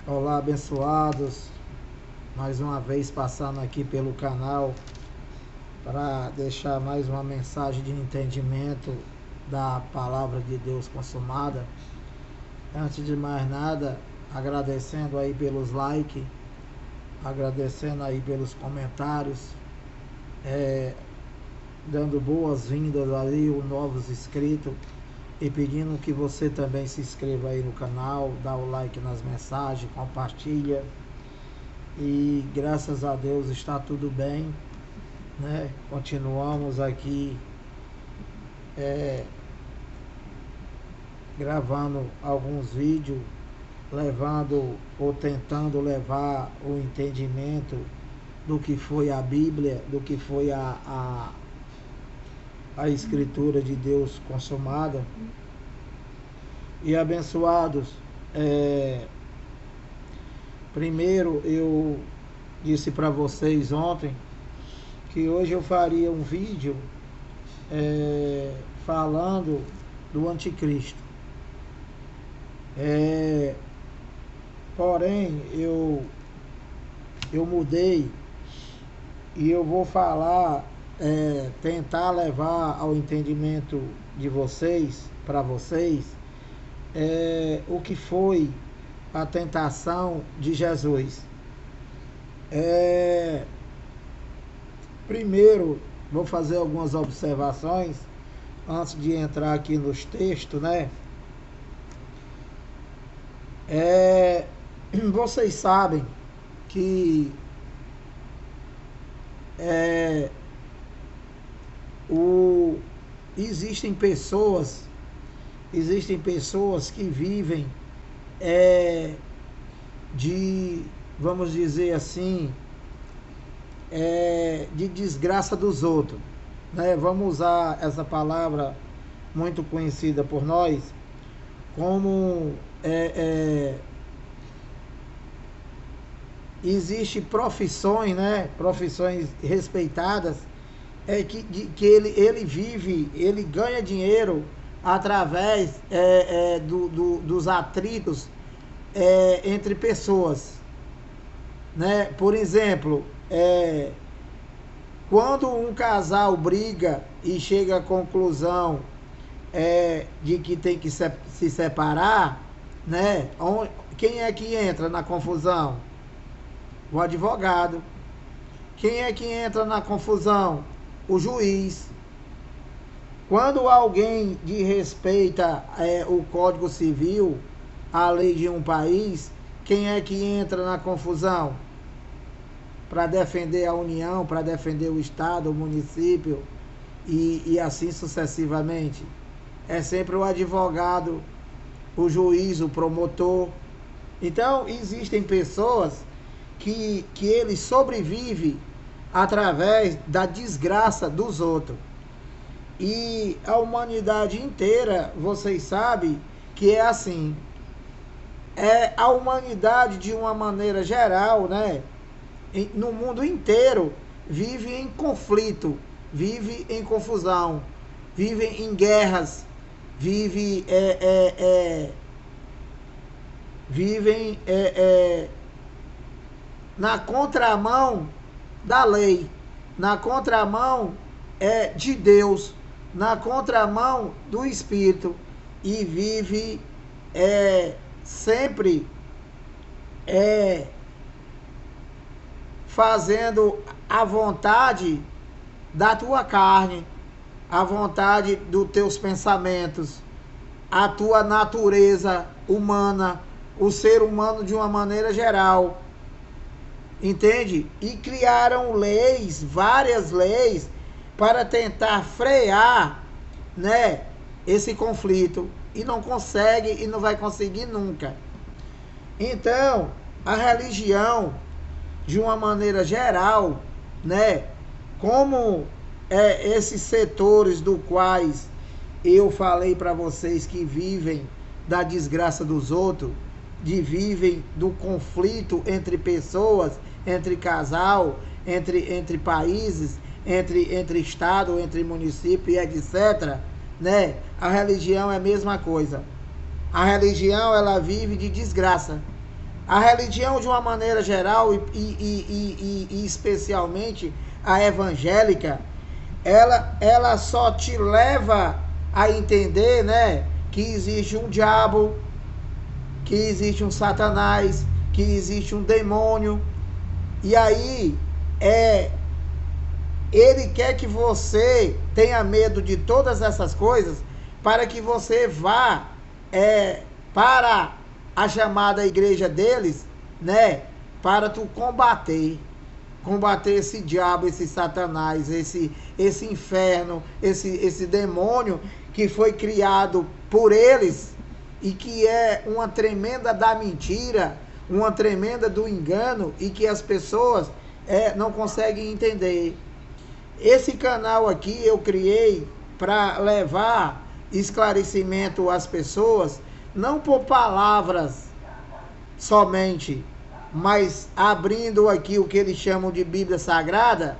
Olá, abençoados. Mais uma vez passando aqui pelo canal para deixar mais uma mensagem de entendimento da palavra de Deus consumada. Antes de mais nada, agradecendo aí pelos likes, agradecendo aí pelos comentários, dando boas-vindas aí aos novos inscritos e pedindo que você também se inscreva aí no canal, dá o like nas mensagens, compartilha. E graças a Deus está tudo bem, né? Continuamos aqui gravando alguns vídeos, levando ou tentando levar o entendimento do que foi a Bíblia, do que foi a Escritura de Deus consumada. E abençoados, primeiro eu disse para vocês ontem que hoje eu faria um vídeo falando do anticristo. Porém, eu mudei e eu vou falar, tentar levar ao entendimento de vocês, para vocês, o que foi a tentação de Jesus. Primeiro, vou fazer algumas observações antes de entrar aqui nos textos, né? Vocês sabem que existem pessoas que vivem vamos dizer assim, de desgraça dos outros, né? Vamos usar essa palavra muito conhecida por nós como existe profissões, né? Profissões respeitadas, que ele vive, ele ganha dinheiro através dos atritos entre pessoas, né? Por exemplo, quando um casal briga e chega à conclusão de que tem que se separar, né? Quem é que entra na confusão? O advogado. Quem é que entra na confusão? O juiz. Quando alguém desrespeita o Código Civil, a lei de um país, quem é que entra na confusão? Para defender a União, para defender o Estado, o município e assim sucessivamente. É sempre o advogado, o juiz, o promotor. Então, existem pessoas que eles sobrevivem através da desgraça dos outros. E a humanidade inteira, vocês sabem que é assim. A humanidade, de uma maneira geral, né, no mundo inteiro, vive em conflito, vive em confusão, vive em guerras, vivem na contramão da lei, na contramão de Deus, na contramão do Espírito, e vive sempre fazendo a vontade da tua carne, a vontade dos teus pensamentos, a tua natureza humana, o ser humano de uma maneira geral. Entende? E criaram leis, várias leis, para tentar frear, né, esse conflito. E não consegue e não vai conseguir nunca. Então, a religião, de uma maneira geral, né, como esses setores do quais eu falei para vocês que vivem da desgraça dos outros, vivem do conflito entre pessoas, entre casal, entre países, entre estado, entre município e etc., né? A religião é a mesma coisa. A religião, ela vive de desgraça. A religião, de uma maneira geral, e especialmente a evangélica, ela só te leva a entender, né, que existe um diabo, que existe um Satanás, que existe um demônio. E aí, ele quer que você tenha medo de todas essas coisas para que você vá para a chamada igreja deles, né? Para tu combater esse diabo, esse Satanás, esse inferno, esse demônio que foi criado por eles e que é uma tremenda da mentira, uma tremenda do engano e que as pessoas não conseguem entender. Esse canal aqui eu criei para levar esclarecimento às pessoas, não por palavras somente, mas abrindo aqui o que eles chamam de Bíblia Sagrada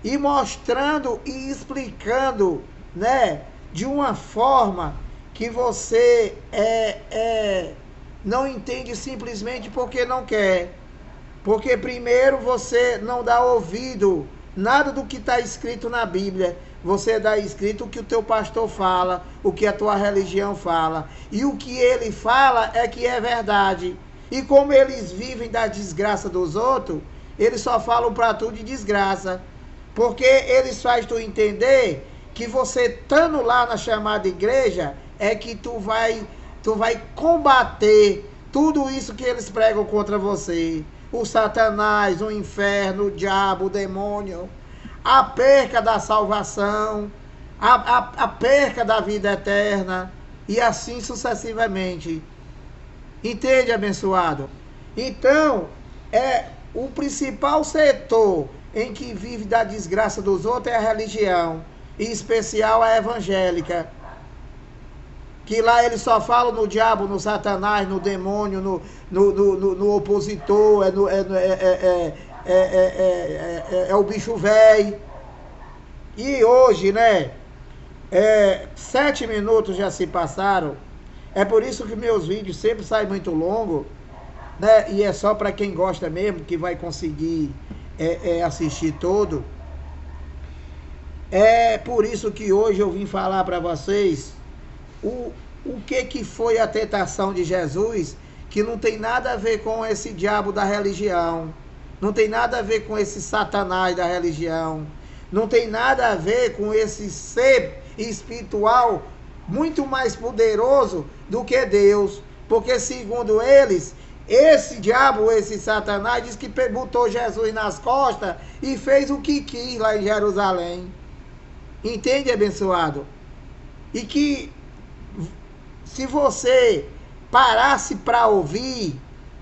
e mostrando e explicando, né, de uma forma que você não entende simplesmente porque não quer. Porque primeiro você não dá ouvido nada do que está escrito na Bíblia. Você dá escrito o que o teu pastor fala, o que a tua religião fala. E o que ele fala é que é verdade. E como eles vivem da desgraça dos outros, eles só falam para tu de desgraça. Porque eles fazem tu entender que você estando lá na chamada igreja, é que tu vai combater tudo isso que eles pregam contra você. O Satanás, o inferno, o diabo, o demônio, a perca da salvação, a perca da vida eterna, e assim sucessivamente. Entende, abençoado? Então, o principal setor em que vive da desgraça dos outros é a religião, em especial a evangélica. Que lá eles só falam no diabo, no Satanás, no demônio, no opositor, é o bicho velho. E hoje, né, 7 minutos já se passaram. É por isso que meus vídeos sempre saem muito longos, né, e é só para quem gosta mesmo, que vai conseguir assistir todo. É por isso que hoje eu vim falar para vocês o que foi a tentação de Jesus, que não tem nada a ver com esse diabo da religião, não tem nada a ver com esse Satanás da religião, não tem nada a ver com esse ser espiritual muito mais poderoso do que Deus, porque segundo eles, esse diabo, esse Satanás, diz que botou Jesus nas costas e fez o que quis lá em Jerusalém. Entende, abençoado? E que se você parasse para ouvir,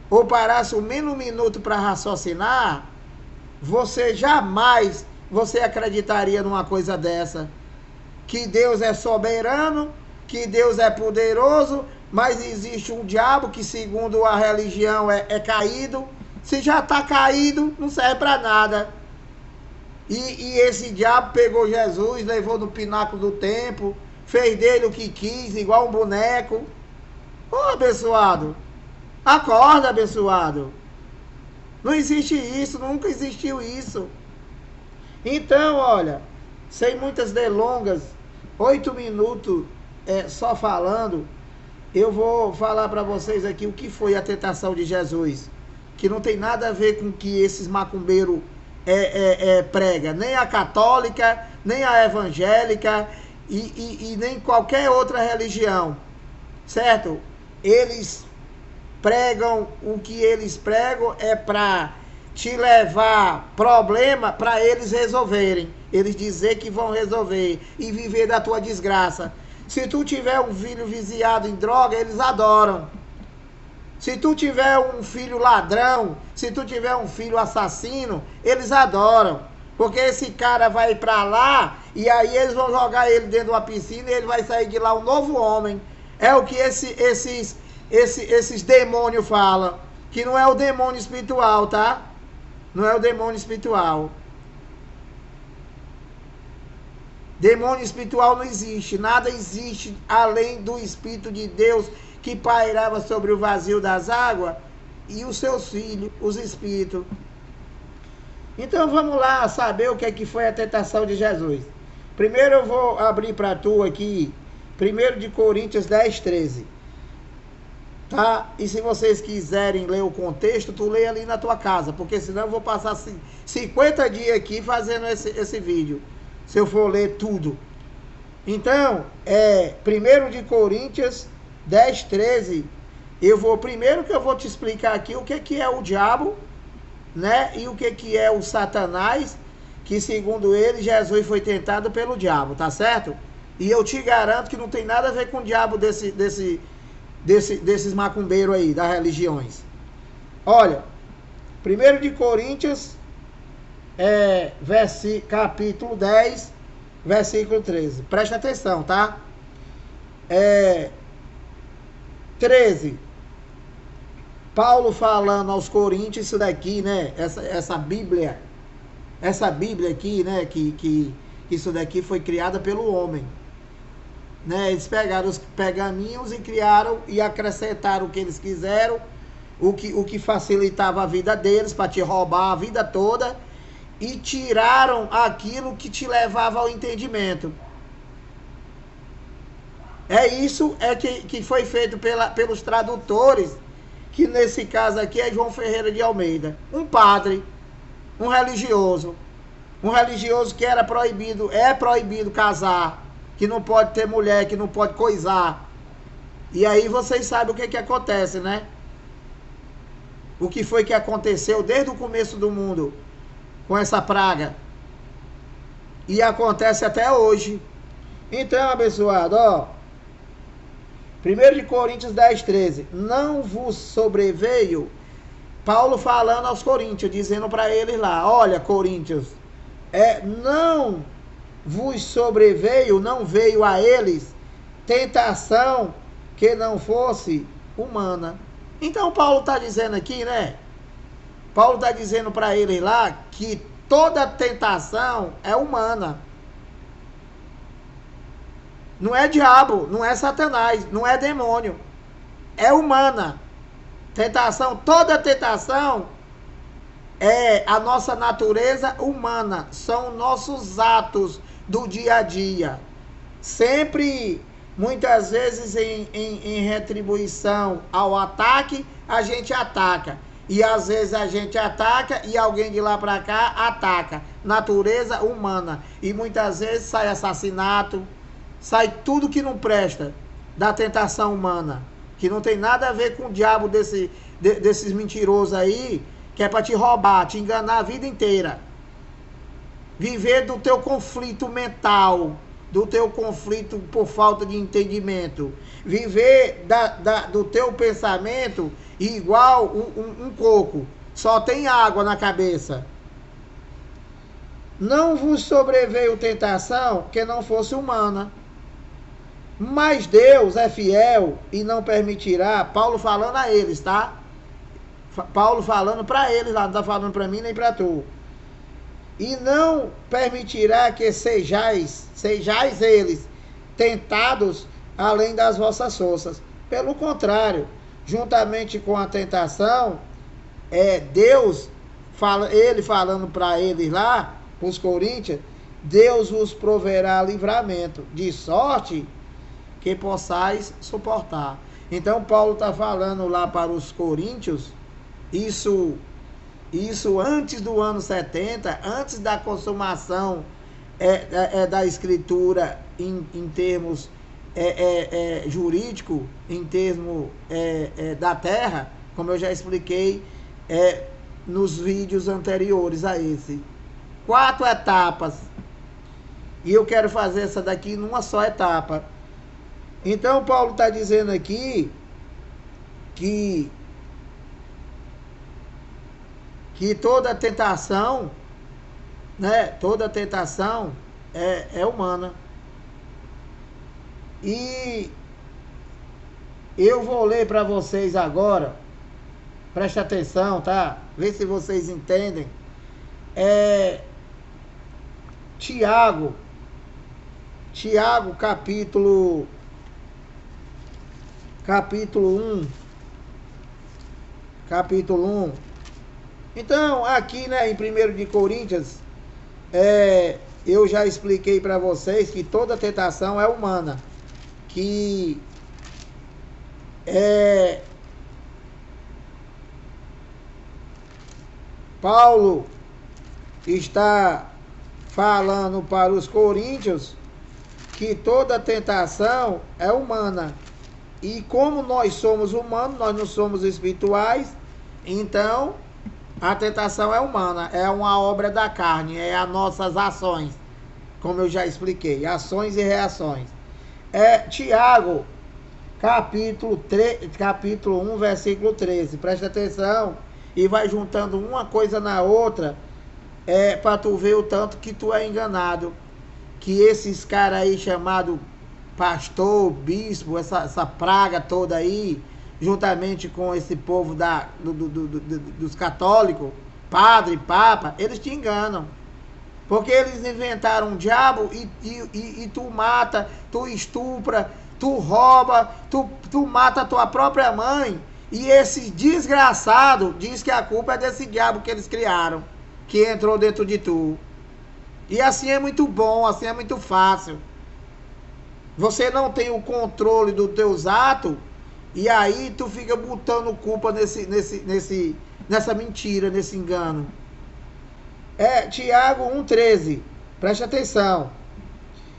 ou parasse o menos um minuto para raciocinar, você jamais acreditaria numa coisa dessa. Que Deus é soberano, que Deus é poderoso, mas existe um diabo que, segundo a religião, é caído. Se já está caído, não serve para nada. E esse diabo pegou Jesus, levou no pináculo do templo, fez dele o que quis, igual um boneco. Ô, abençoado, acorda, abençoado. Não existe isso, nunca existiu isso. Então, olha, sem muitas delongas, 8 minutos só falando, eu vou falar para vocês aqui o que foi a tentação de Jesus, que não tem nada a ver com o que esses macumbeiros prega, nem a católica, nem a evangélica e nem qualquer outra religião, certo? Eles pregam, o que eles pregam é para te levar problema para eles resolverem. Eles dizer que vão resolver e viver da tua desgraça. Se tu tiver um filho viciado em droga, eles adoram. Se tu tiver um filho ladrão, se tu tiver um filho assassino, eles adoram. Porque esse cara vai para lá e aí eles vão jogar ele dentro de uma piscina e ele vai sair de lá um novo homem. É o que esses demônios falam. Que não é o demônio espiritual, tá? Não é o demônio espiritual. Demônio espiritual não existe. Nada existe além do Espírito de Deus que pairava sobre o vazio das águas. e os seus filhos, os espíritos. Então vamos lá saber o que foi a tentação de Jesus. Primeiro eu vou abrir para tu aqui, 1 de Coríntios 10, 13. Tá? E se vocês quiserem ler o contexto, tu lê ali na tua casa, porque senão eu vou passar 50 dias aqui fazendo esse vídeo, se eu for ler tudo. Então, 1 de Coríntios 10, 13, primeiro que eu vou te explicar aqui o que é o diabo, né? E o que é o Satanás, que segundo ele, Jesus foi tentado pelo diabo, tá certo? E eu te garanto que não tem nada a ver com o diabo desses macumbeiros aí, das religiões. Olha, 1 de Coríntios, capítulo 10, versículo 13. Presta atenção, tá? 13. Paulo falando aos Coríntios, isso daqui, né? Essa Bíblia aqui, né? Que isso daqui foi criada pelo homem. Né? Eles pegaram os pergaminhos e criaram e acrescentaram o que eles quiseram, o que facilitava a vida deles, para te roubar a vida toda, e tiraram aquilo que te levava ao entendimento. Isso que foi feito pelos tradutores, que nesse caso aqui é João Ferreira de Almeida, um padre, um religioso que é proibido casar, que não pode ter mulher, que não pode coisar. E aí vocês sabem o que acontece, né? O que foi que aconteceu desde o começo do mundo com essa praga. E acontece até hoje. Então, abençoado, ó. 1 de Coríntios 10, 13. Não vos sobreveio, Paulo falando aos coríntios, dizendo para eles lá, olha, coríntios, não vos sobreveio, não veio a eles tentação que não fosse humana. Então Paulo está dizendo aqui, né? Paulo está dizendo para eles lá que toda tentação é humana. Não é diabo, não é Satanás, não é demônio. É humana. Toda tentação é a nossa natureza humana. São nossos atos do dia a dia. Sempre, muitas vezes, em retribuição ao ataque, a gente ataca. E às vezes a gente ataca e alguém de lá para cá ataca. Natureza humana. E muitas vezes sai assassinato, sai tudo que não presta da tentação humana, que não tem nada a ver com o diabo desses mentirosos aí, que é para te roubar, te enganar a vida inteira. Viver do teu conflito mental, do teu conflito por falta de entendimento. Viver do teu pensamento igual um coco, só tem água na cabeça. Não vos sobreveio tentação que não fosse humana. Mas Deus é fiel e não permitirá, Paulo falando a eles, tá? Paulo falando para eles lá, não está falando para mim nem para tu. E não permitirá que sejais eles tentados além das vossas forças. Pelo contrário, juntamente com a tentação, Deus, ele falando para eles lá, para os coríntios, Deus vos proverá livramento, de sorte que possais suportar. Então Paulo está falando lá para os coríntios, isso antes do ano 70, antes da consumação da escritura em termos jurídico, em termos da terra, como eu já expliquei nos vídeos anteriores a esse. 4 etapas. E eu quero fazer essa daqui numa só etapa. Então Paulo está dizendo aqui que toda tentação, né? Toda tentação é humana. E eu vou ler para vocês agora. Preste atenção, tá? Vê se vocês entendem. Tiago, capítulo 1, capítulo 1. Então, aqui, né, em 1 de Coríntios, eu já expliquei para vocês que toda tentação é humana, que Paulo está falando para os coríntios que toda tentação é humana. E como nós somos humanos, nós não somos espirituais, então a tentação é humana, é uma obra da carne, é as nossas ações, como eu já expliquei, ações e reações. Tiago, capítulo 1, versículo 13, presta atenção e vai juntando uma coisa na outra, para tu ver o tanto que tu é enganado, que esses caras aí chamado pastor, bispo, essa praga toda aí, juntamente com esse povo dos católicos, padre, papa, eles te enganam. Porque eles inventaram um diabo e tu mata, tu estupra, tu rouba, tu mata a tua própria mãe. E esse desgraçado diz que a culpa é desse diabo que eles criaram, que entrou dentro de tu. E assim é muito bom, assim é muito fácil. Você não tem o controle dos teus atos, e aí tu fica botando culpa nessa mentira, nesse engano. Tiago 1,13. Preste atenção.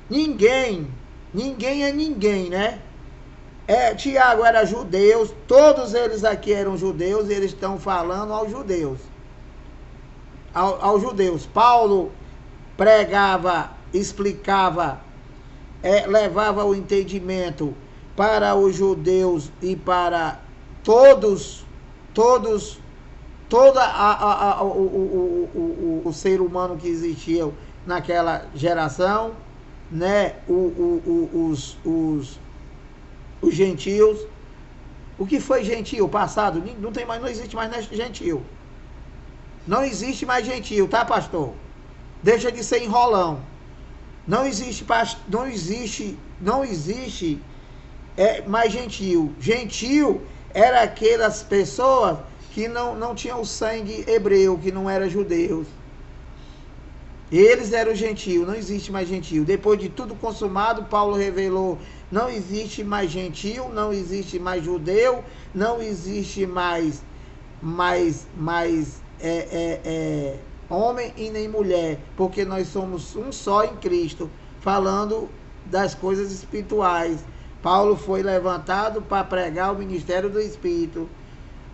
Ninguém é ninguém, né? Tiago era judeu, todos eles aqui eram judeus, e eles estão falando aos judeus. Aos judeus. Paulo pregava, explicava, levava o entendimento para os judeus e para todo o ser humano que existia naquela geração, né? Os gentios. O que foi gentio? Passado? Não existe mais gentio. Não existe mais gentio, tá, pastor? Deixa de ser enrolão. Não existe mais gentio. Gentio era aquelas pessoas que não tinham o sangue hebreu, que não eram judeus. Eles eram gentio, não existe mais gentio. Depois de tudo consumado, Paulo revelou: não existe mais gentio, não existe mais judeu, não existe mais homem e nem mulher, porque nós somos um só em Cristo, falando das coisas espirituais. Paulo foi levantado para pregar o ministério do Espírito.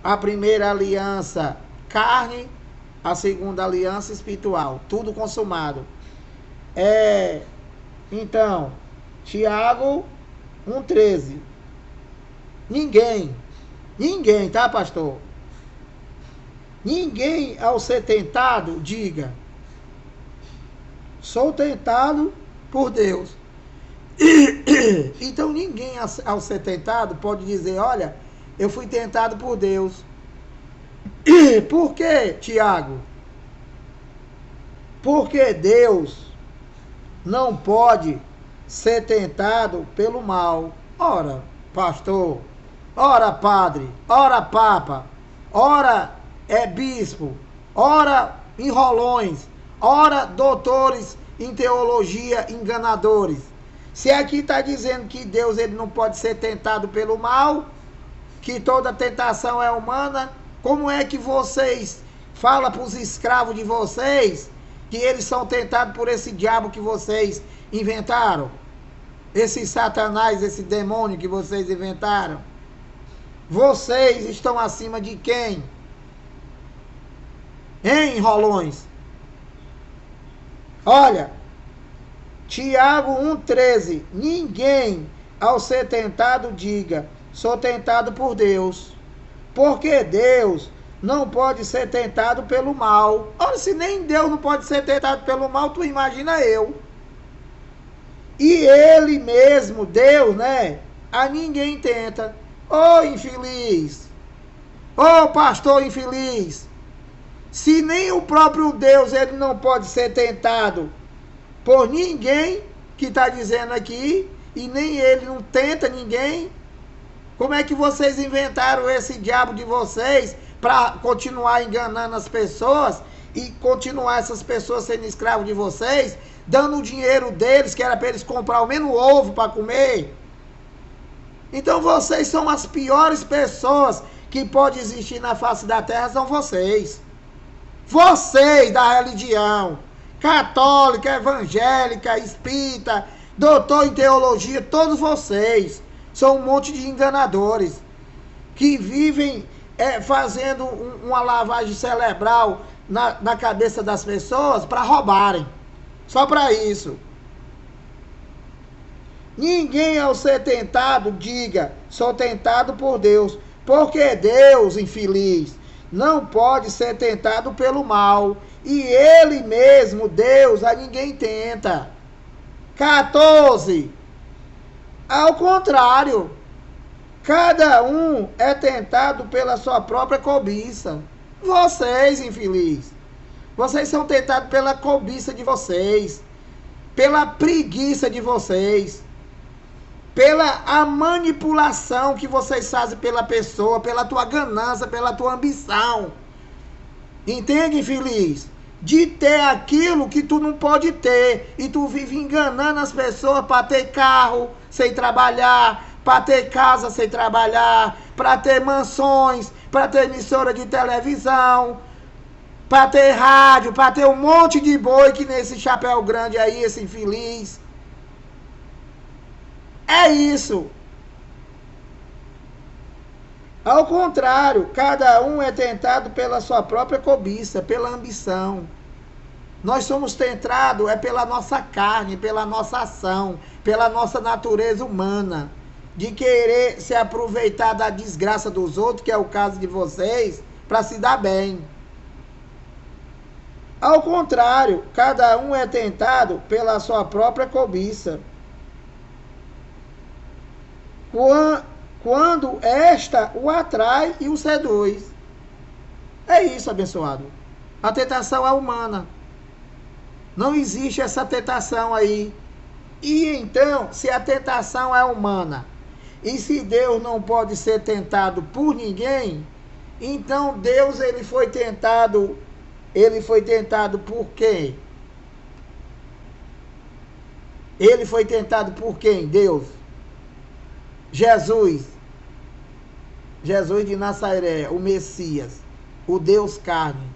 A primeira aliança, carne, a segunda aliança espiritual, tudo consumado. Então, Tiago 1,13. Ninguém, tá, pastor? Ninguém ao ser tentado, diga: sou tentado por Deus. Então ninguém ao ser tentado pode dizer: olha, eu fui tentado por Deus. Por quê, Tiago? Porque Deus não pode ser tentado pelo mal. Ora, pastor, ora, padre, ora, papa, ora, bispo, ora, enrolões, ora, doutores em teologia enganadores. Se aqui está dizendo que Deus ele não pode ser tentado pelo mal, que toda tentação é humana, como é que vocês falam para os escravos de vocês que eles são tentados por esse diabo que vocês inventaram? Esse Satanás, esse demônio que vocês inventaram? Vocês estão acima de quem? Hein, enrolões? Olha, Tiago 1,13. Ninguém ao ser tentado diga: sou tentado por Deus. Porque Deus não pode ser tentado pelo mal. Ora, se nem Deus não pode ser tentado pelo mal, tu imagina eu. E ele mesmo, Deus, né? A ninguém tenta. Ô infeliz! Ô pastor infeliz! Se nem o próprio Deus ele não pode ser tentado por ninguém que está dizendo aqui, e nem ele não tenta ninguém, Como é que vocês inventaram esse diabo de vocês para continuar enganando as pessoas e continuar essas pessoas sendo escravos de vocês, dando o dinheiro deles, que era para eles comprar ao menos ovo para comer? Então vocês são as piores pessoas que pode existir na face da terra, são vocês. Vocês da religião, católica, evangélica, espírita, doutor em teologia, todos vocês são um monte de enganadores que vivem fazendo uma lavagem cerebral na cabeça das pessoas para roubarem. Só para isso. Ninguém ao ser tentado diga, sou tentado por Deus, porque Deus, infeliz, não pode ser tentado pelo mal, e Ele mesmo, Deus, a ninguém tenta. 14. Ao contrário, cada um é tentado pela sua própria cobiça. Vocês, infeliz, vocês são tentados pela cobiça de vocês, pela preguiça de vocês, pela a manipulação que vocês fazem pela pessoa, pela tua ganância, pela tua ambição. Entende, infeliz? De ter aquilo que tu não pode ter. E tu vive enganando as pessoas para ter carro sem trabalhar, para ter casa sem trabalhar, para ter mansões, para ter emissora de televisão, para ter rádio, para ter um monte de boi que nesse chapéu grande aí, esse infeliz. É isso. Ao contrário, cada um é tentado pela sua própria cobiça, pela ambição. Nós somos tentados pela nossa carne, pela nossa ação, pela nossa natureza humana, de querer se aproveitar da desgraça dos outros, que é o caso de vocês, para se dar bem. Ao contrário, cada um é tentado pela sua própria cobiça, quando esta o atrai e o seduz. É isso, abençoado. A tentação é humana. Não existe essa tentação aí. E então, se a tentação é humana, e se Deus não pode ser tentado por ninguém, então Deus ele foi tentado por quem? Ele foi tentado por quem? Deus. Jesus de Nazaré, o Messias, o Deus carne.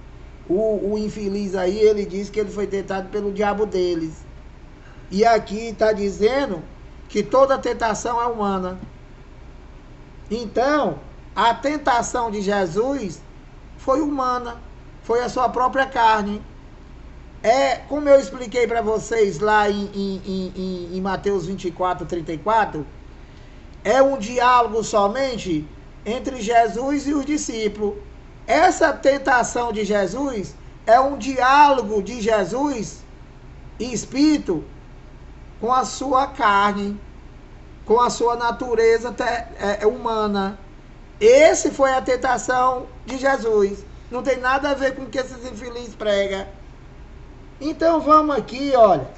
O infeliz aí, ele diz que ele foi tentado pelo diabo deles. E aqui está dizendo que toda tentação é humana. Então, a tentação de Jesus foi humana, foi a sua própria carne. Como eu expliquei para vocês lá em Mateus 24, 34, é um diálogo somente entre Jesus e os discípulos. Essa tentação de Jesus é um diálogo de Jesus, espírito, com a sua carne, com a sua natureza humana. Esse foi a tentação de Jesus. Não tem nada a ver com o que esses infelizes pregam. Então vamos aqui, olha,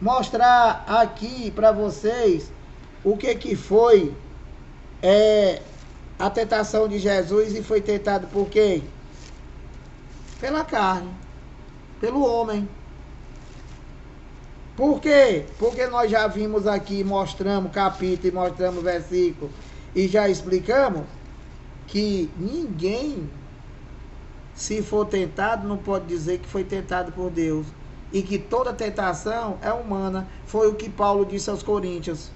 mostrar aqui para vocês o que foi a tentação de Jesus, e foi tentado por quem? Pela carne, pelo homem. Por quê? Porque nós já vimos aqui, mostramos capítulo e mostramos versículo e já explicamos que ninguém, se for tentado, não pode dizer que foi tentado por Deus, e que toda tentação é humana. Foi o que Paulo disse aos Coríntios.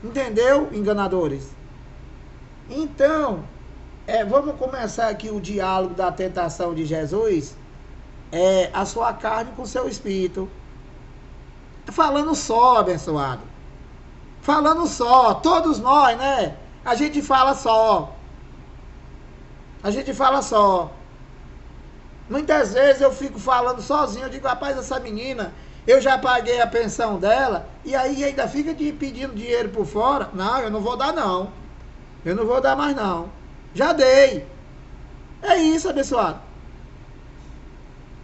Entendeu, enganadores? Então, vamos começar aqui o diálogo da tentação de Jesus, a sua carne com o seu espírito. Falando só, abençoado. Falando só. Todos nós, né? A gente fala só. A gente fala só. Muitas vezes eu fico falando sozinho. Eu digo, rapaz, essa menina, eu já paguei a pensão dela, e aí ainda fica pedindo dinheiro por fora. Não, eu não vou dar não. Eu não vou dar mais não. Já dei. É isso, abençoado.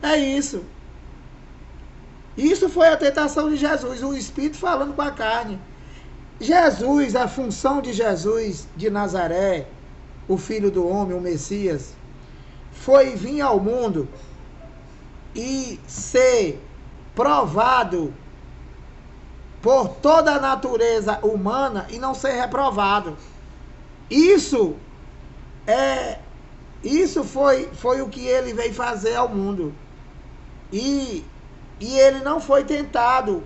É isso. Isso foi a tentação de Jesus, o Espírito falando com a carne. Jesus, a função de Jesus de Nazaré, o Filho do Homem, o Messias, foi vir ao mundo e ser provado por toda a natureza humana e não ser reprovado. Isso foi o que ele veio fazer ao mundo. E ele não foi tentado,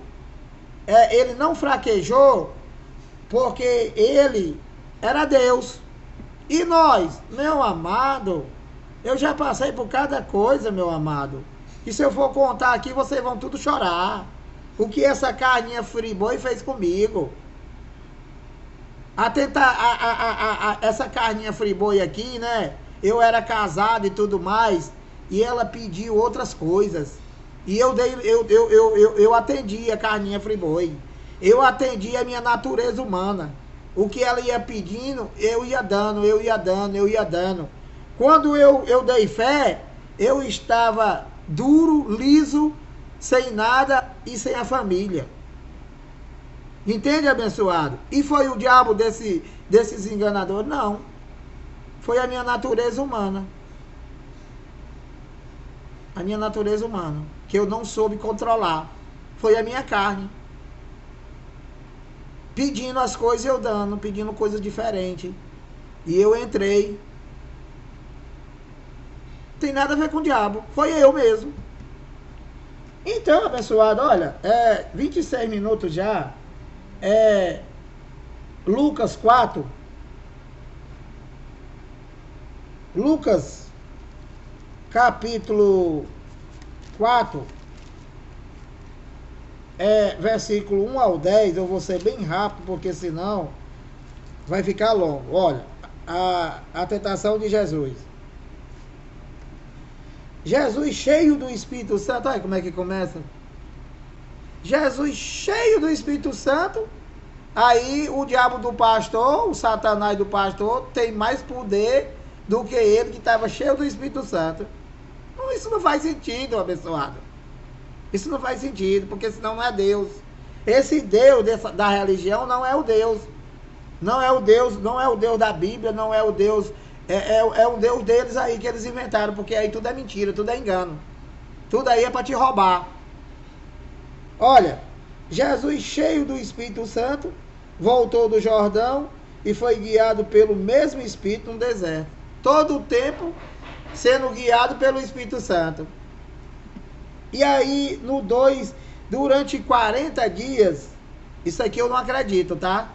ele não fraquejou, porque ele era Deus. E nós, meu amado, eu já passei por cada coisa, meu amado. E se eu for contar aqui, vocês vão tudo chorar. O que essa carninha friboi fez comigo. Essa carninha friboi aqui, né? Eu era casado e tudo mais, e ela pediu outras coisas. E eu atendi a carninha friboi. Eu atendi a minha natureza humana. O que ela ia pedindo, eu ia dando. Quando eu dei fé, eu estava duro, liso, sem nada e sem a família. Entende, abençoado? E foi o diabo desses enganadores? Não. Foi a minha natureza humana. A minha natureza humana, que eu não soube controlar. Foi a minha carne. Pedindo as coisas, eu dando, pedindo coisas diferentes. E eu entrei. Tem nada a ver com o diabo. Foi eu mesmo. Então, abençoado, olha, 26 minutos já. Lucas 4. Lucas, capítulo 4. Versículo 1 ao 10. Eu vou ser bem rápido, porque senão vai ficar longo. Olha, a tentação de Jesus. Jesus cheio do Espírito Santo. Olha como é que começa. Jesus cheio do Espírito Santo. Aí o diabo do pastor, o Satanás do pastor, tem mais poder do que ele que estava cheio do Espírito Santo. Então, isso não faz sentido, abençoado. Isso não faz sentido, porque senão não é Deus. Esse Deus da religião não é o Deus. Não é o Deus da Bíblia, não é o Deus. É o Deus deles aí que eles inventaram, porque aí tudo é mentira, tudo é engano. Tudo aí é para te roubar. Olha, Jesus cheio do Espírito Santo, voltou do Jordão e foi guiado pelo mesmo Espírito no deserto. Todo o tempo sendo guiado pelo Espírito Santo. E aí, no 2, durante 40 dias, isso aqui eu não acredito, tá?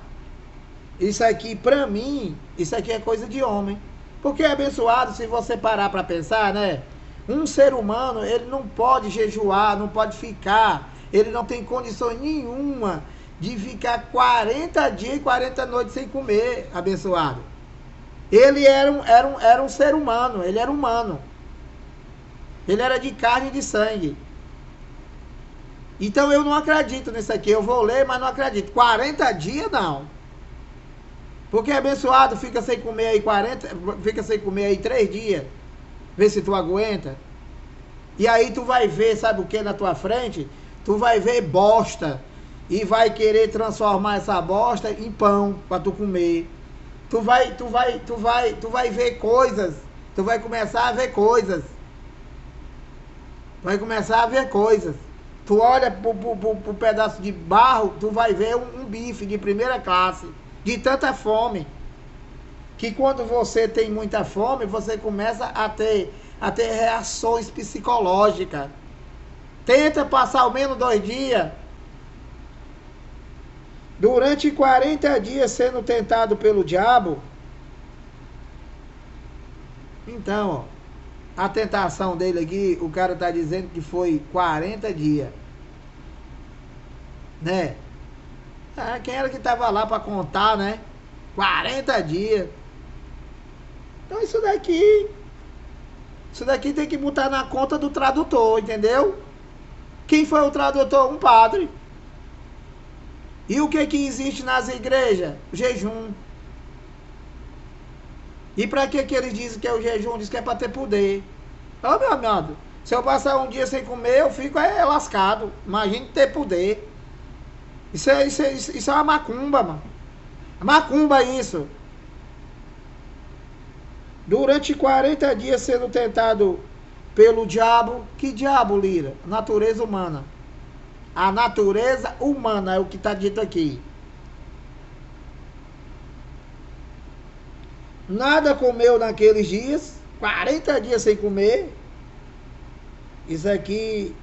Isso aqui, pra mim, isso aqui é coisa de homem. Porque, abençoado, se você parar pra pensar, né? Um ser humano, ele não pode jejuar, não pode ficar, ele não tem condições nenhuma de ficar 40 dias e 40 noites sem comer, abençoado. Ele era um ser humano, ele era humano. Ele era de carne e de sangue. Então eu não acredito nisso aqui. Eu vou ler, mas não acredito. 40 dias não. Porque abençoado fica sem comer aí 3 dias. Vê se tu aguenta. E aí tu vai ver, sabe o que na tua frente? Tu vai ver bosta. E vai querer transformar essa bosta em pão para tu comer. Tu vai ver coisas. Tu vai começar a ver coisas. Vai começar a ver coisas. Tu olha pro pedaço de barro, tu vai ver um bife de primeira classe. De tanta fome. Que quando você tem muita fome, você começa a ter reações psicológicas. Tenta passar ao menos 2 dias. Durante 40 dias sendo tentado pelo diabo. Então, ó, a tentação dele aqui, o cara está dizendo que foi 40 dias. Né? Quem era que estava lá para contar, né? 40 dias. Então isso daqui tem que botar na conta do tradutor, entendeu? Quem foi o tradutor? Um padre. E o que existe nas igrejas? Jejum. E para que eles dizem que é o jejum? Diz que é para ter poder. Ô, meu amado, se eu passar um dia sem comer, eu fico lascado. Imagine ter poder. Isso é uma macumba, mano. Macumba isso. Durante 40 dias sendo tentado pelo diabo. Que diabo, Lira? Natureza humana. A natureza humana é o que está dito aqui. Nada comeu naqueles dias. 40 dias sem comer. Isso aqui...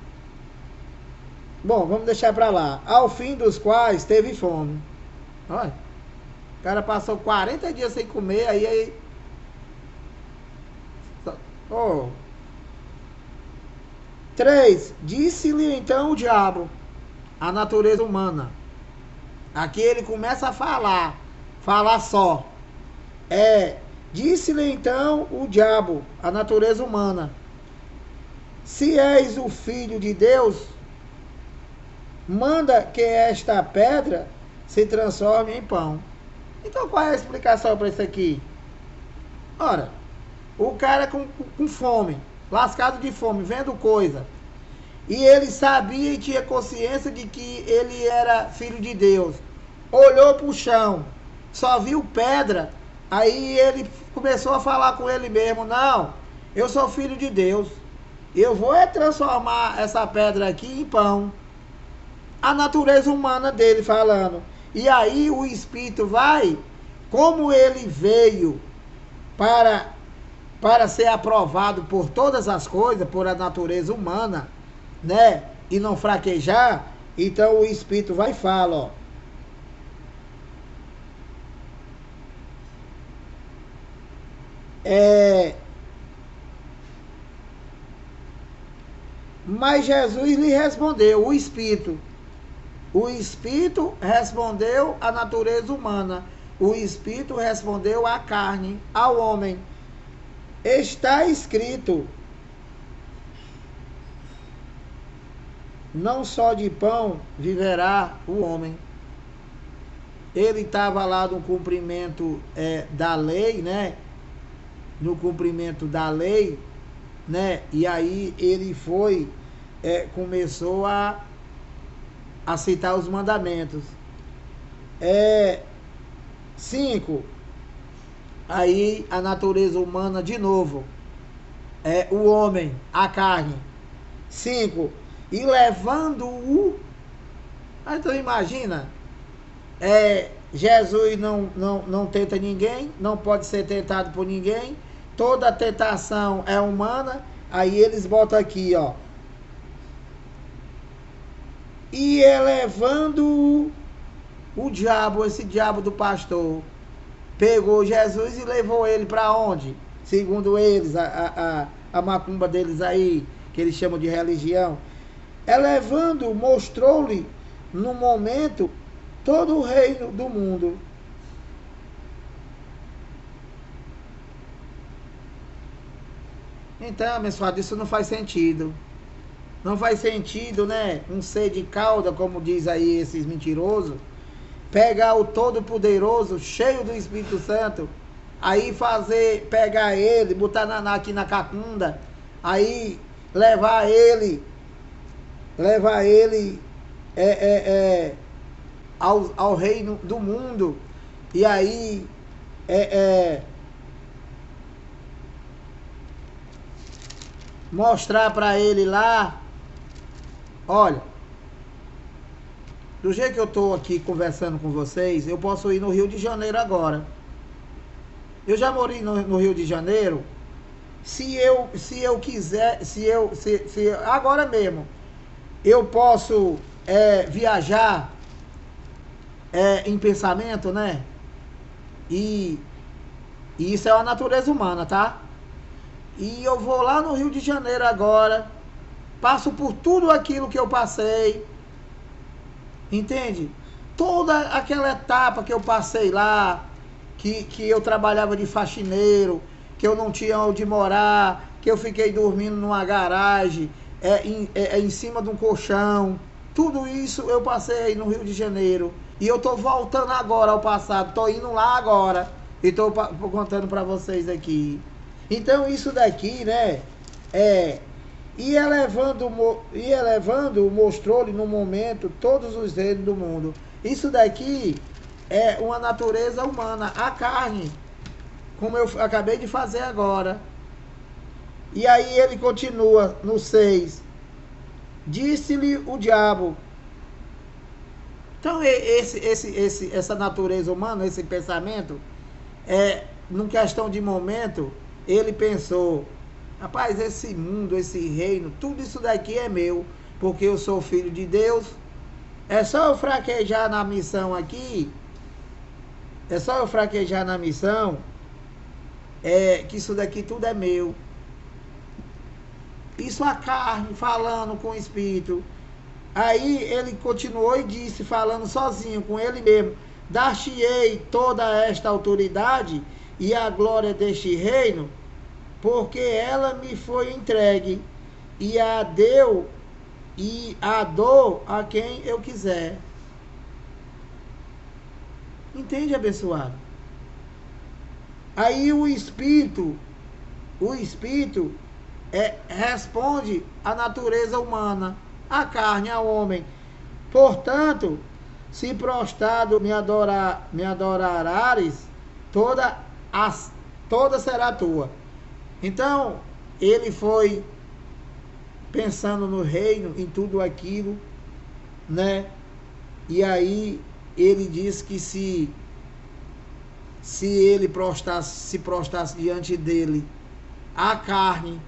Bom, vamos deixar para lá. Ao fim dos quais teve fome. Olha. O cara passou 40 dias sem comer. Aí... Oh. 3. Disse-lhe então o diabo, a natureza humana. Aqui ele começa a falar só. Disse-lhe então o diabo, a natureza humana, se és o filho de Deus, manda que esta pedra se transforme em pão. Então qual é a explicação para isso aqui? Ora, o cara com fome, lascado de fome, vendo coisa, e ele sabia e tinha consciência de que ele era filho de Deus, olhou para o chão, só viu pedra, aí ele começou a falar com ele mesmo, não, eu sou filho de Deus, eu vou transformar essa pedra aqui em pão. A natureza humana dele falando. E aí o Espírito vai, como ele veio para ser aprovado por todas as coisas, por a natureza humana, né? E não fraquejar, então o Espírito vai e fala, ó. Mas Jesus lhe respondeu, o Espírito respondeu à natureza humana, o Espírito respondeu à carne, ao homem. Está escrito, não só de pão viverá o homem. Ele estava lá no cumprimento da lei, né? No cumprimento da lei, né? E aí ele começou a citar os mandamentos. 5. Aí a natureza humana de novo. O homem, a carne. 5. E levando-o. Então imagina. Jesus não tenta ninguém, não pode ser tentado por ninguém. Toda tentação é humana. Aí eles botam aqui, ó. E elevando o diabo, esse diabo do pastor, pegou Jesus e levou ele para onde? Segundo eles, a macumba deles aí, que eles chamam de religião. Elevando, mostrou-lhe no momento todo o reino do mundo. Então, abençoado, isso não faz sentido. Não faz sentido, né? Um ser de cauda, como diz aí esses mentirosos, pegar o Todo-Poderoso, cheio do Espírito Santo, aí pegar ele, botar aqui na cacunda, aí levar ele ao reino do mundo, e aí mostrar para ele lá. Olha, do jeito que eu estou aqui conversando com vocês, eu posso ir no Rio de Janeiro agora. Eu já morei no Rio de Janeiro. Se eu quiser, agora mesmo, eu posso viajar em pensamento, né? E isso é a natureza humana, tá? E eu vou lá no Rio de Janeiro agora, passo por tudo aquilo que eu passei, entende? Toda aquela etapa que eu passei lá, que eu trabalhava de faxineiro, que eu não tinha onde morar, que eu fiquei dormindo numa garagem, em cima de um colchão, tudo isso eu passei no Rio de Janeiro. E eu tô voltando agora ao passado, tô indo lá agora e tô contando para vocês aqui. Então isso daqui, né, elevando, mostrou-lhe no momento todos os reinos do mundo. Isso daqui é uma natureza humana, a carne, como eu acabei de fazer agora. E aí ele continua no 6. Disse-lhe o diabo. Então essa natureza humana, esse pensamento, numa questão de momento, ele pensou: rapaz, esse mundo, esse reino, tudo isso daqui é meu, porque eu sou filho de Deus. É só eu fraquejar na missão aqui, que isso daqui tudo é meu. Isso a carne falando com o espírito. Aí ele continuou e disse, falando sozinho com ele mesmo: dar-te-ei toda esta autoridade e a glória deste reino, porque ela me foi entregue, e a dou a quem eu quiser. Entende, abençoado? Aí o Espírito responde à natureza humana, à carne, ao homem. Portanto, se prostrado me adorares, toda será tua. Então, ele foi pensando no reino, em tudo aquilo, né? E aí ele diz que se ele se prostrasse diante dele, a carne,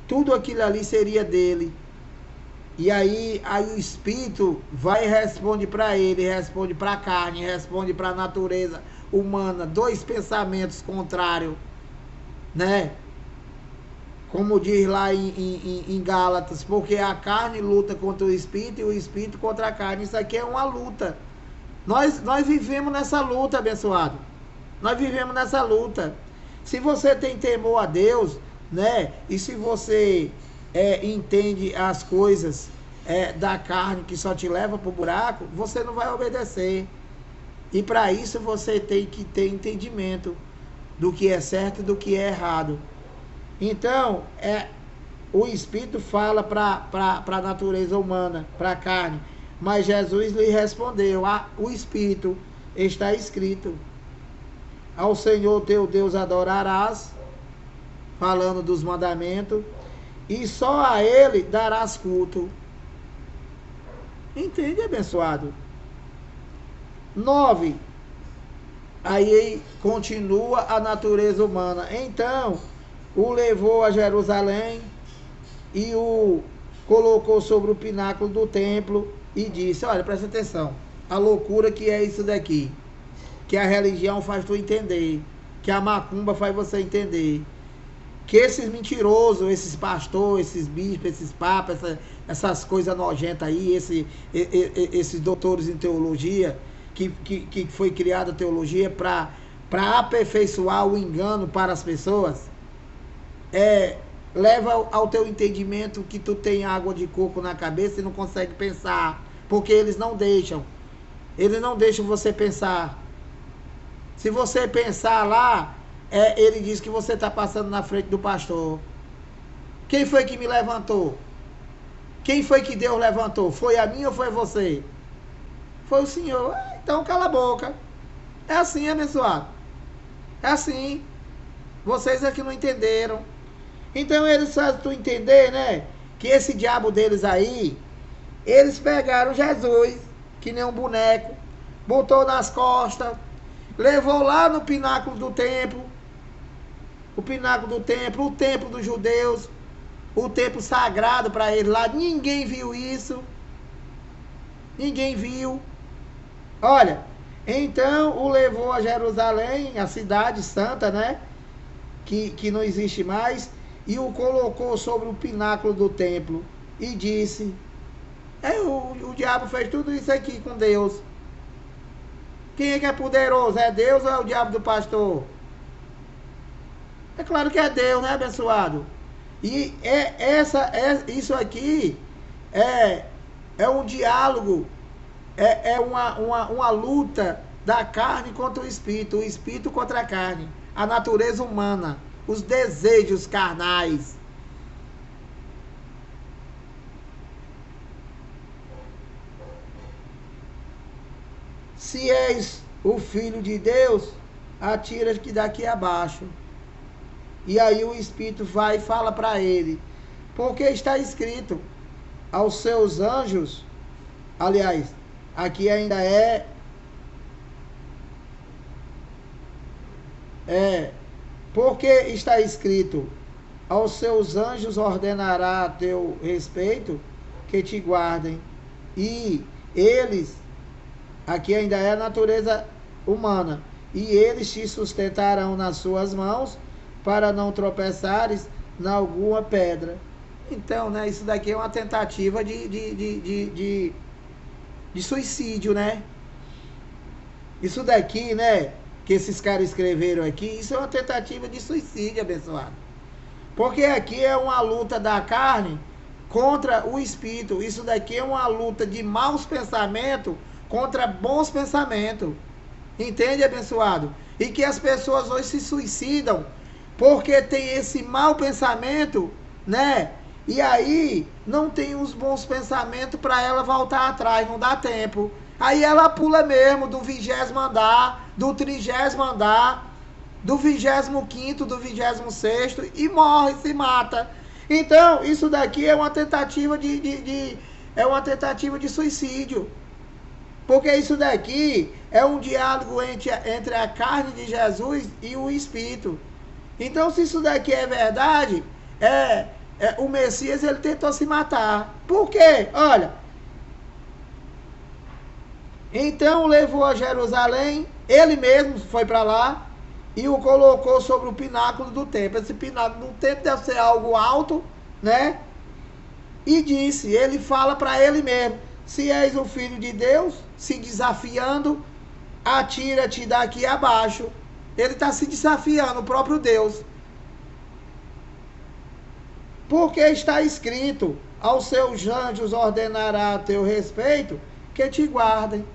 tudo aquilo ali seria dele. E aí o Espírito vai e responde para ele, responde para a carne, responde para a natureza humana, dois pensamentos contrários, né? Como diz lá em Gálatas, porque a carne luta contra o Espírito e o Espírito contra a carne. Isso aqui é uma luta. Nós vivemos nessa luta, abençoado. Nós vivemos nessa luta. Se você tem temor a Deus, né? E se você entende as coisas da carne que só te leva para o buraco, você não vai obedecer. E para isso você tem que ter entendimento do que é certo e do que é errado. Então, o Espírito fala para a natureza humana, para a carne. Mas Jesus lhe respondeu: o Espírito, está escrito: ao Senhor teu Deus adorarás, falando dos mandamentos, e só a Ele darás culto. Entende, abençoado? 9. Aí continua a natureza humana. Então, o levou a Jerusalém e o colocou sobre o pináculo do templo e disse: olha, presta atenção, a loucura que é isso daqui, que a religião faz tu entender, que a macumba faz você entender, que esses mentirosos, esses pastores, esses bispos, esses papas, essas coisas nojentas aí, esses doutores em teologia, que foi criada a teologia para aperfeiçoar o engano para as pessoas, leva ao teu entendimento que tu tem água de coco na cabeça e não consegue pensar, porque eles não deixam você pensar. Se você pensar lá, ele diz que você está passando na frente do pastor. Quem foi que me levantou? Quem foi que Deus levantou? Foi a mim ou foi você? Foi o Senhor. Então cala a boca. É assim, abençoado. É assim. Vocês é que não entenderam. Então eles fazem tu entender, né? Que esse diabo deles aí, eles pegaram Jesus, que nem um boneco, botou nas costas, levou lá no pináculo do templo, o templo dos judeus, o templo sagrado para eles lá. Ninguém viu isso. Ninguém viu. Olha, então o levou a Jerusalém, a cidade santa, né? Que não existe mais, e o colocou sobre o pináculo do templo e disse: o diabo fez tudo isso aqui com Deus. Quem é que é poderoso? É Deus ou é o diabo do pastor? É claro que é Deus, né, abençoado? E isso aqui é um diálogo, uma luta da carne contra o espírito contra a carne, a natureza humana. os desejos carnais. Se és o Filho de Deus, atira-te daqui abaixo. E aí o Espírito vai e fala para ele, porque está escrito aos seus anjos, aliás, aqui ainda porque está escrito, aos seus anjos ordenará a teu respeito que te guardem, e eles, aqui ainda é a natureza humana, e eles te sustentarão nas suas mãos, para não tropeçares em alguma pedra. Então, né, isso daqui é uma tentativa de suicídio, né? Isso daqui, né, que esses caras escreveram aqui, isso é uma tentativa de suicídio, abençoado. Porque aqui é uma luta da carne contra o espírito. Isso daqui é uma luta de maus pensamentos contra bons pensamentos. Entende, abençoado? E que as pessoas hoje se suicidam porque tem esse mau pensamento, né? E aí não tem os bons pensamentos para ela voltar atrás, não dá tempo. Aí ela pula mesmo do 20º andar, do 30º andar, do 25º, do 26º e morre, se mata. Então, isso daqui é uma tentativa de suicídio. Porque isso daqui é um diálogo entre a carne de Jesus e o Espírito. Então, se isso daqui é verdade, o Messias, ele tentou se matar. Por quê? Olha, então levou a Jerusalém, ele mesmo foi para lá e o colocou sobre o pináculo do templo. Esse pináculo do templo deve ser algo alto, né? E disse, ele fala para ele mesmo, se és o Filho de Deus, se desafiando, atira-te daqui abaixo. Ele está se desafiando, o próprio Deus. Porque está escrito, aos seus anjos ordenará a teu respeito, que te guardem.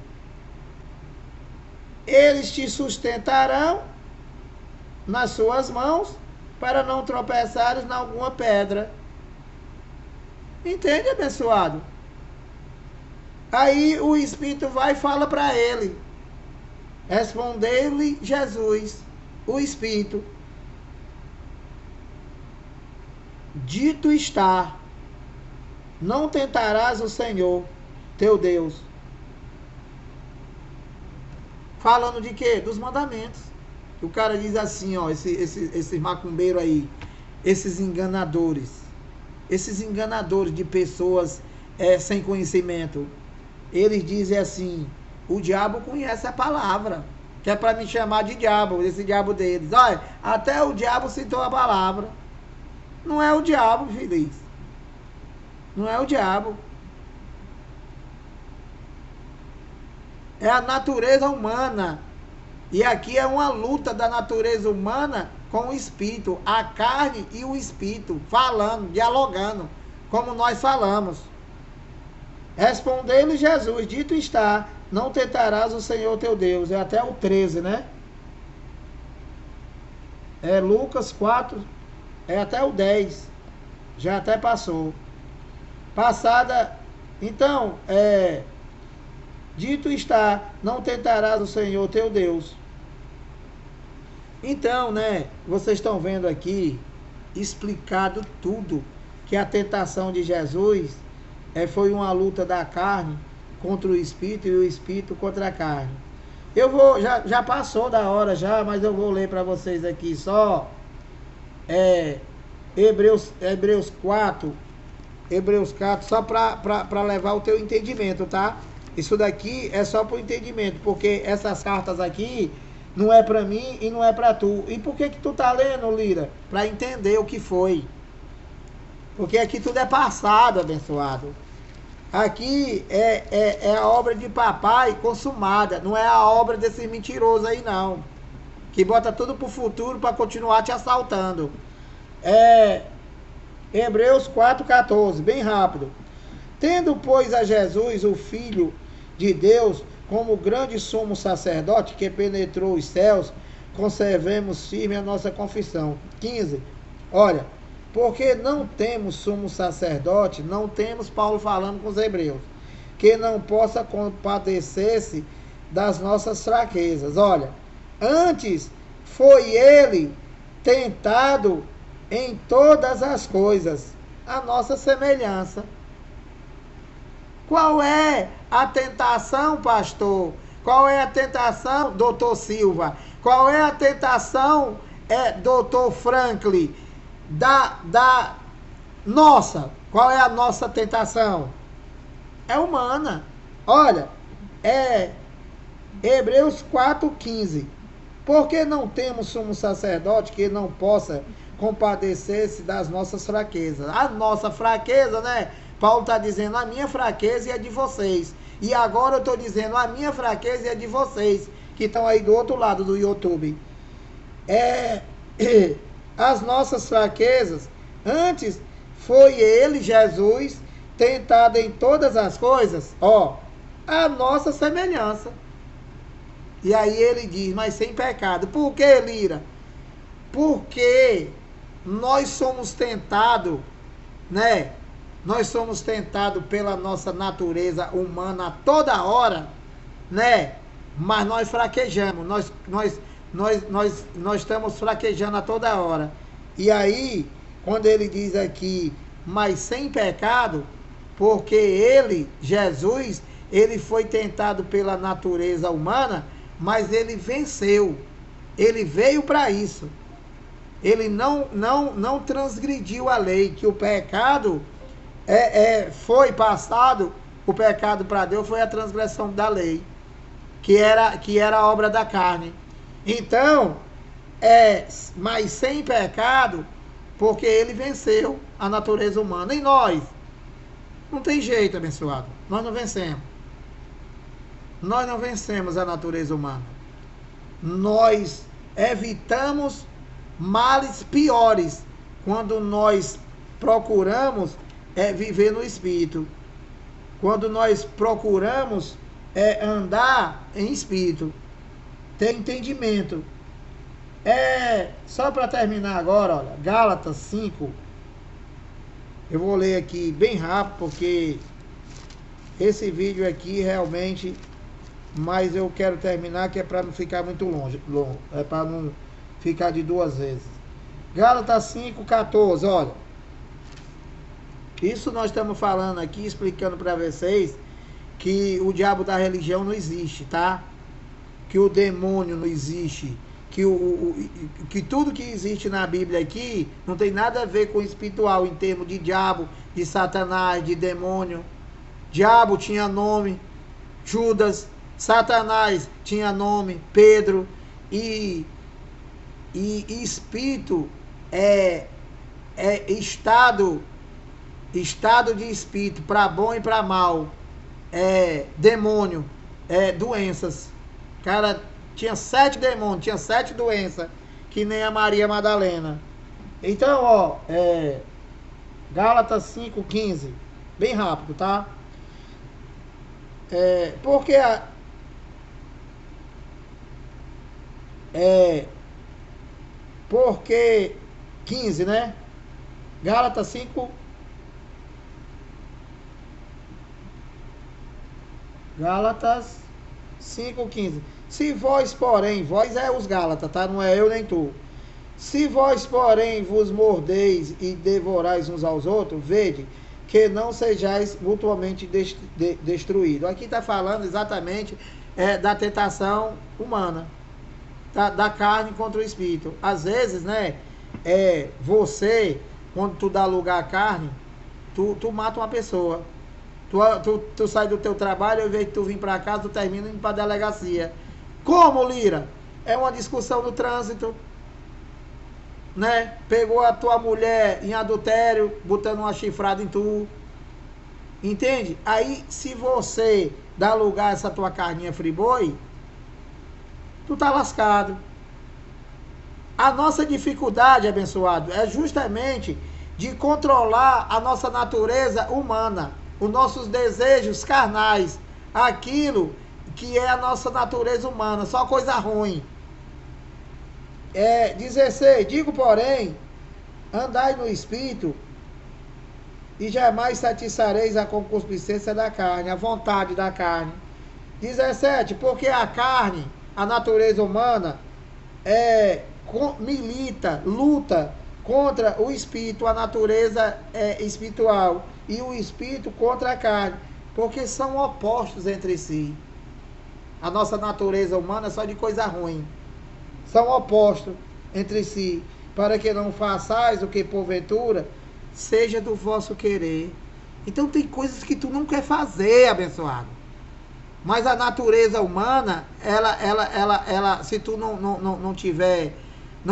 Eles te sustentarão nas suas mãos, para não tropeçares em alguma pedra. Entende, abençoado? Aí o Espírito vai e fala para ele. Respondeu-lhe Jesus, o Espírito, dito está, não tentarás o Senhor, teu Deus. Falando de quê? Dos mandamentos. O cara diz assim, ó, esse macumbeiro aí, esses enganadores de pessoas sem conhecimento, eles dizem assim, o diabo conhece a palavra, que é para me chamar de diabo, esse diabo deles. Olha, até o diabo citou a palavra. Não é o diabo, feliz. Não é o diabo. É a natureza humana. E aqui é uma luta da natureza humana com o espírito, a carne e o espírito, falando, dialogando, como nós falamos. Respondeu-lhe Jesus, dito está, não tentarás o Senhor teu Deus. É até o 13, né? É Lucas 4, é até o 10. Já até passou. Passada, então, dito está, não tentarás o Senhor teu Deus. Então, né, vocês estão vendo aqui, explicado tudo, que a tentação de Jesus foi uma luta da carne contra o Espírito e o Espírito contra a carne. Eu vou, já passou da hora já, mas eu vou ler para vocês aqui só Hebreus 4, só para levar o teu entendimento, tá? Isso daqui é só para o entendimento, porque essas cartas aqui não é para mim e não é para tu. E por que tu tá lendo, Lira? Para entender o que foi. Porque aqui tudo é passado, abençoado. Aqui é a obra de papai consumada, não é a obra desse mentiroso aí não, que bota tudo pro futuro para continuar te assaltando. Hebreus 4,14, bem rápido. Tendo, pois, a Jesus, o Filho de Deus, como grande sumo sacerdote que penetrou os céus, conservemos firme a nossa confissão. 15. Olha, porque não temos sumo sacerdote, não temos, Paulo falando com os hebreus, que não possa compadecer-se das nossas fraquezas. Olha, antes foi ele tentado em todas as coisas, a nossa semelhança. Qual é a tentação, pastor? Qual é a tentação, doutor Silva? Qual é a tentação, doutor Franklin? Da nossa. Qual é a nossa tentação? É humana. Olha, Hebreus 4,15. Porque não temos sumo sacerdote que não possa compadecer-se das nossas fraquezas. A nossa fraqueza, né? Paulo está dizendo, a minha fraqueza e a de vocês. E agora eu estou dizendo, a minha fraqueza e a de vocês, que estão aí do outro lado do YouTube. As nossas fraquezas, antes foi ele, Jesus, tentado em todas as coisas, a nossa semelhança. E aí ele diz, mas sem pecado. Por que, Lira? Porque nós somos tentados, né? Nós somos tentados pela nossa natureza humana toda hora, né? Mas nós fraquejamos, nós estamos fraquejando a toda hora. E aí, quando ele diz aqui, mas sem pecado, porque ele, Jesus, ele foi tentado pela natureza humana, mas ele venceu. Ele veio para isso. Ele não transgrediu a lei, que o pecado foi passado, o pecado para Deus foi a transgressão da lei, que era a obra da carne. Então, mas sem pecado, porque ele venceu a natureza humana. E nós? Não tem jeito, abençoado. Nós não vencemos. Nós não vencemos a natureza humana. Nós evitamos males piores quando nós procuramos viver no Espírito. Quando nós procuramos andar em Espírito. Ter entendimento. Só para terminar agora, olha, Gálatas 5. Eu vou ler aqui bem rápido, porque esse vídeo aqui realmente, mas eu quero terminar, que é para não ficar muito longo, é para não ficar de duas vezes. Gálatas 5,14, olha. Isso nós estamos falando aqui, explicando para vocês que o diabo da religião não existe, tá? Que o demônio não existe, que tudo que existe na Bíblia aqui não tem nada a ver com o espiritual, em termos de diabo, de Satanás, de demônio. Diabo tinha nome, Judas. Satanás tinha nome, Pedro. E espírito é estado de espírito, para bom e para mal. Demônio, doenças. Cara, tinha 7 demônios, tinha 7 doenças, que nem a Maria Madalena. Então, Gálatas 5,15, bem rápido, tá? Porque 15, né? Gálatas 5. Gálatas 5,15. Se vós, porém, vós é os Gálatas, tá? Não é eu nem tu. Se vós, porém, vos mordeis e devorais uns aos outros, vede que não sejais mutuamente destruídos. Aqui está falando exatamente da tentação humana, da carne contra o espírito. Às vezes, né, você, quando tu dá lugar à carne, tu mata uma pessoa. Tu sai do teu trabalho, ao invés de tu vir para casa, tu termina indo para a delegacia. Como, Lira? É uma discussão no trânsito, né? Pegou a tua mulher em adultério, botando uma chifrada em tu. Entende? Aí, se você dá lugar a essa tua carninha friboi, tu tá lascado. A nossa dificuldade, abençoado, é justamente de controlar a nossa natureza humana, os nossos desejos carnais, aquilo que é a nossa natureza humana, só coisa ruim. 16, digo, porém, andai no Espírito, e jamais satisfareis a concupiscência da carne, a vontade da carne. 17, porque a carne, a natureza humana, milita, luta contra o Espírito, a natureza espiritual, e o Espírito contra a carne, porque são opostos entre si. A nossa natureza humana é só de coisa ruim. São opostos entre si, para que não façais o que porventura seja do vosso querer. Então tem coisas que tu não quer fazer, abençoado. Mas a natureza humana, ela se tu não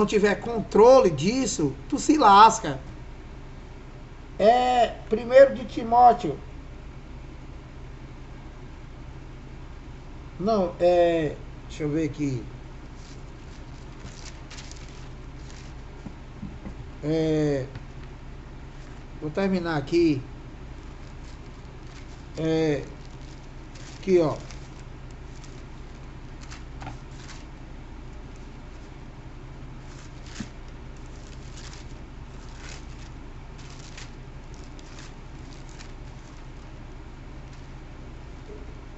tiver controle disso, tu se lasca. 1 de Timóteo. Não, deixa eu ver aqui. Vou terminar aqui. Aqui, ó.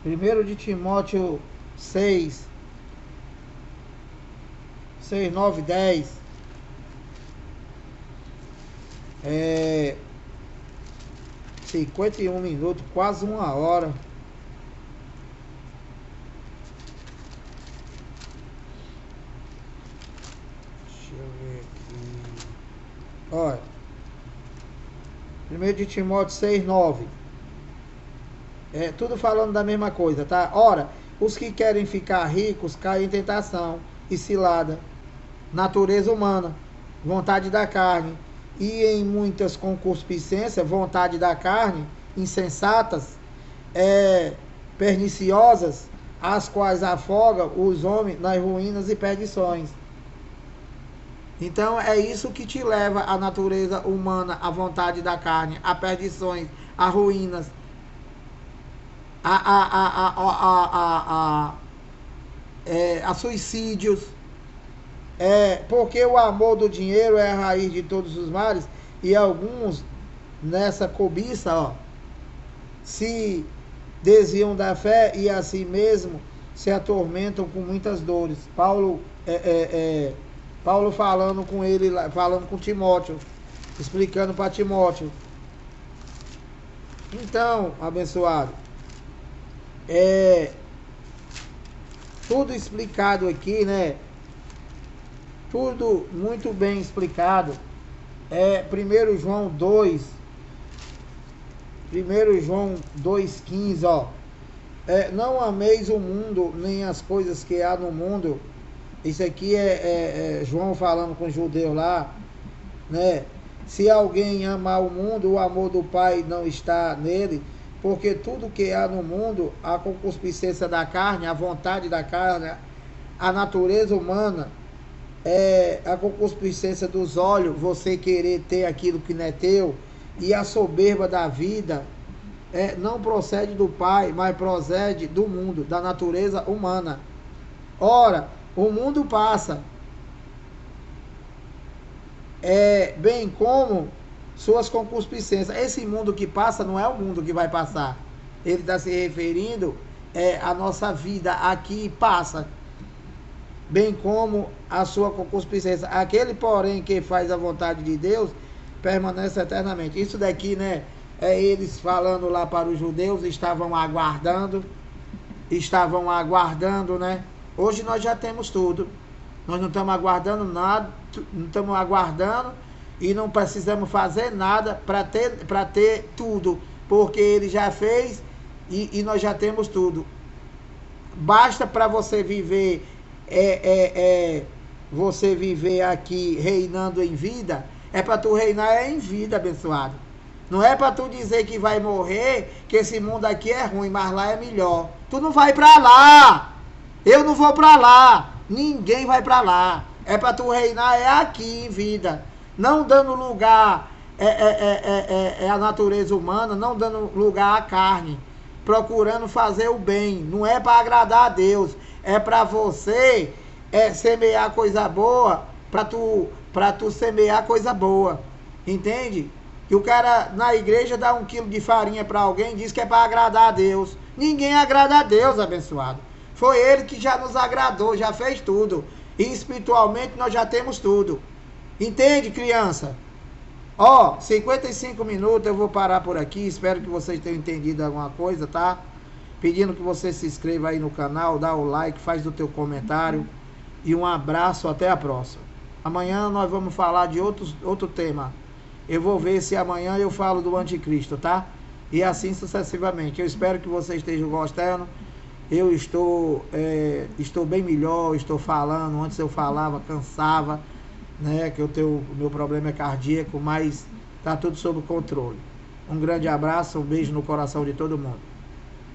Primeiro de Timóteo 6, 9, 10. 51 minutos, quase uma hora. Deixa eu ver aqui. Olha. 1 de Timóteo 6, 9. Tudo falando da mesma coisa, tá? Ora, os que querem ficar ricos caem em tentação e cilada, natureza humana, vontade da carne, e em muitas concupiscências, vontade da carne, insensatas, perniciosas, as quais afogam os homens nas ruínas e perdições. Então é isso que te leva à natureza humana, à vontade da carne, a perdições, a ruínas, a suicídios. Porque o amor do dinheiro é a raiz de todos os males, e alguns nessa cobiça, se desviam da fé e assim mesmo se atormentam com muitas dores. Paulo falando com ele, falando com Timóteo, explicando para Timóteo. Então, abençoado, tudo explicado aqui, né? Tudo muito bem explicado. 1 João 2, 1 João 2,15, ó. Não ameis o mundo, nem as coisas que há no mundo. Isso aqui é João falando com o judeu lá, né? Se alguém amar o mundo, o amor do Pai não está nele, porque tudo que há no mundo, a concupiscência da carne, a vontade da carne, a natureza humana, a concupiscência dos olhos, você querer ter aquilo que não é teu, e a soberba da vida, não procede do Pai, mas procede do mundo, da natureza humana. Ora, o mundo passa, bem como suas concupiscências. Esse mundo que passa não é o mundo que vai passar. Ele está se referindo à nossa vida aqui passa, bem como a sua concupiscência. Aquele, porém, que faz a vontade de Deus, permanece eternamente. Isso daqui, né, eles falando lá para os judeus, estavam aguardando, né? Hoje nós já temos tudo. Nós não estamos aguardando nada, não estamos aguardando e não precisamos fazer nada para ter tudo, porque ele já fez e nós já temos tudo. Basta para você viver, você viver aqui reinando em vida, para tu reinar em vida, abençoado. Não é para tu dizer que vai morrer, que esse mundo aqui é ruim, mas lá é melhor. Tu não vai para lá. Eu não vou para lá. Ninguém vai para lá. É para tu reinar aqui em vida. Não dando lugar à natureza humana, não dando lugar à carne. Procurando fazer o bem. Não é para agradar a Deus. É para você semear coisa boa para tu semear coisa boa. Entende? Que o cara na igreja dá 1 quilo de farinha para alguém e diz que é para agradar a Deus. Ninguém agrada a Deus, abençoado. Foi Ele que já nos agradou, já fez tudo. E espiritualmente nós já temos tudo. Entende, criança? Ó, 55 minutos, eu vou parar por aqui. Espero que vocês tenham entendido alguma coisa, tá? Pedindo que você se inscreva aí no canal, dá o like, faz o teu comentário. E um abraço, até a próxima. Amanhã nós vamos falar de outro tema. Eu vou ver se amanhã eu falo do anticristo, tá? E assim sucessivamente. Eu espero que vocês estejam gostando. Eu estou bem melhor, estou falando. Antes eu falava, cansava, né? Que o meu problema é cardíaco, mas tá tudo sob controle. Um grande abraço, um beijo no coração de todo mundo.